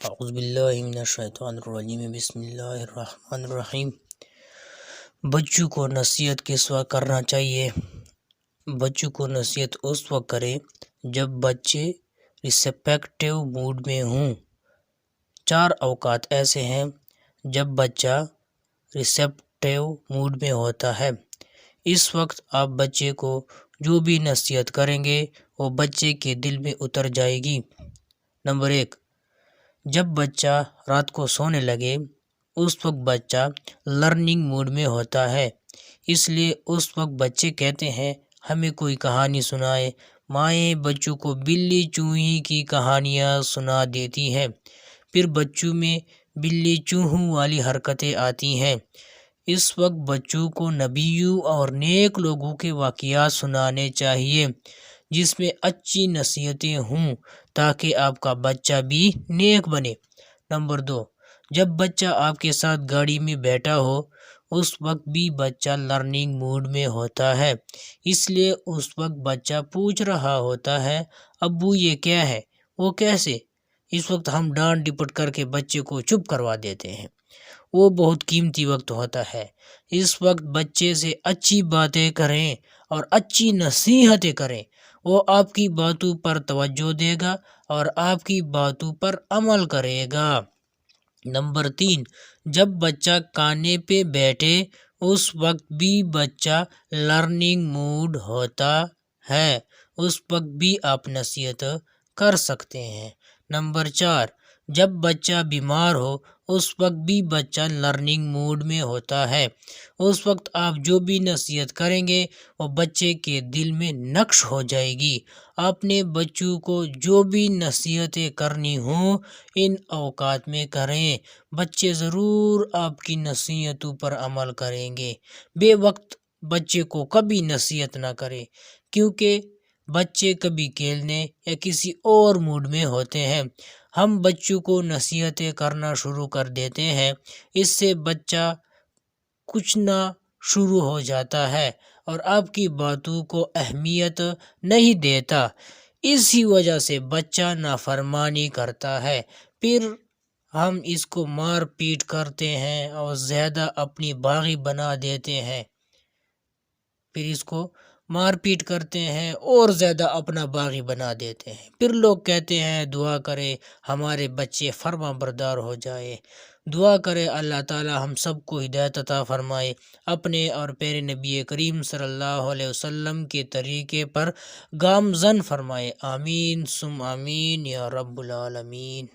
اعوذ باللہ من الشیطان الرجیم بسم اللہ الرحمن الرحیم۔ بچوں کو نصیحت کس وقت کرنا چاہیے؟ بچوں کو نصیحت اس وقت کریں جب بچے ریسپیکٹیو موڈ میں ہوں۔ 4 اوقات ایسے ہیں جب بچہ ریسپیکٹیو موڈ میں ہوتا ہے۔ اس وقت آپ بچے کو جو بھی نصیحت کریں گے وہ بچے کے دل میں اتر جائے گی۔ نمبر 1، جب بچہ رات کو سونے لگے اس وقت بچہ لرننگ موڈ میں ہوتا ہے، اس لیے اس وقت بچے کہتے ہیں ہمیں کوئی کہانی سنائے۔ مائیں بچوں کو بلی چوہی کی کہانیاں سنا دیتی ہیں، پھر بچوں میں بلی چوہوں والی حرکتیں آتی ہیں۔ اس وقت بچوں کو نبیوں اور نیک لوگوں کے واقعات سنانے چاہیے جس میں اچھی نصیحتیں ہوں تاکہ آپ کا بچہ بھی نیک بنے۔ نمبر 2، جب بچہ آپ کے ساتھ گاڑی میں بیٹھا ہو اس وقت بھی بچہ لرننگ موڈ میں ہوتا ہے، اس لیے اس وقت بچہ پوچھ رہا ہوتا ہے ابو یہ کیا ہے، وہ کیسے؟ اس وقت ہم ڈانٹ ڈپٹ کر کے بچے کو چپ کروا دیتے ہیں، وہ بہت قیمتی وقت ہوتا ہے۔ اس وقت بچے سے اچھی باتیں کریں اور اچھی نصیحتیں کریں، وہ آپ کی باتوں پر توجہ دے گا اور آپ کی باتوں پر عمل کرے گا۔ نمبر 3، جب بچہ کانے پہ بیٹھے اس وقت بھی بچہ لرننگ موڈ ہوتا ہے، اس وقت بھی آپ نصیحت کر سکتے ہیں۔ نمبر 4، جب بچہ بیمار ہو اس وقت بھی بچہ لرننگ موڈ میں ہوتا ہے، اس وقت آپ جو بھی نصیحت کریں گے وہ بچے کے دل میں نقش ہو جائے گی۔ آپ نے بچوں کو جو بھی نصیحتیں کرنی ہوں ان اوقات میں کریں، بچے ضرور آپ کی نصیحتوں پر عمل کریں گے۔ بے وقت بچے کو کبھی نصیحت نہ کریں کیونکہ بچے کبھی کھیلنے یا کسی اور موڈ میں ہوتے ہیں۔ ہم بچوں کو نصیحتیں کرنا شروع کر دیتے ہیں، اس سے بچہ کچھ نہ شروع ہو جاتا ہے اور آپ کی باتوں کو اہمیت نہیں دیتا، اسی وجہ سے بچہ نافرمانی کرتا ہے، پھر ہم اس کو مار پیٹ کرتے ہیں اور زیادہ اپنی باغی بنا دیتے ہیں، پھر اس کو مار پیٹ کرتے ہیں اور زیادہ اپنا باغی بنا دیتے ہیں، پھر لوگ کہتے ہیں دعا کرے ہمارے بچے فرما بردار ہو جائے۔ دعا کرے اللہ تعالی ہم سب کو ہدایت عطا فرمائے، اپنے اور پیارے نبی کریم صلی اللہ علیہ وسلم کے طریقے پر گامزن فرمائے، آمین ثم آمین یا رب العالمین۔